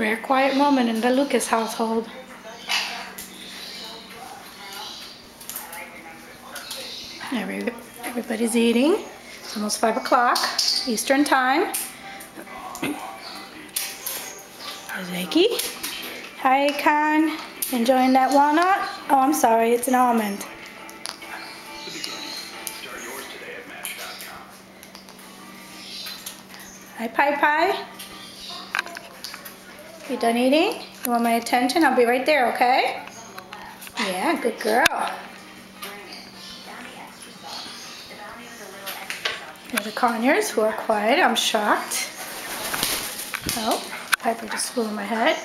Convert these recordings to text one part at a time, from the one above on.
Rare quiet moment in the Lucas household. Everybody's eating. It's almost 5 o'clock Eastern time. There's Vicky. Hi, Con. Enjoying that walnut? Oh, I'm sorry. It's an almond. Hi, Pie Pie. You done eating? You want my attention? I'll be right there, okay? Yeah, good girl. Here are the Conyers, who are quiet. I'm shocked. Oh, Piper just flew in my head.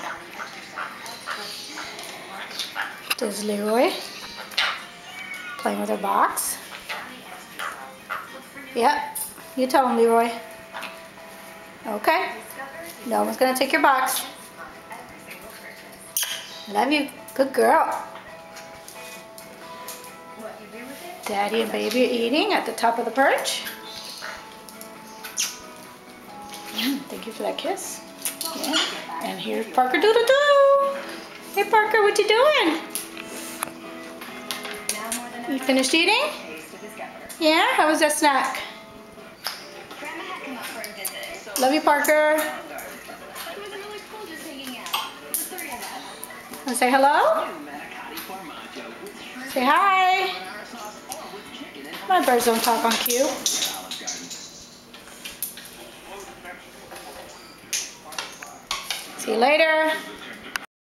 There's Leroy playing with her box. Yep, you tell him, Leroy. Okay, no one's gonna take your box. Love you, good girl. Daddy and baby are eating at the top of the perch. Thank you for that kiss. Yeah. And here's Parker Doodle Doo. Hey Parker, what you doing? You finished eating? Yeah? How was that snack? Love you, Parker. Want to say hello? Say hi. My birds don't talk on cue. See you later.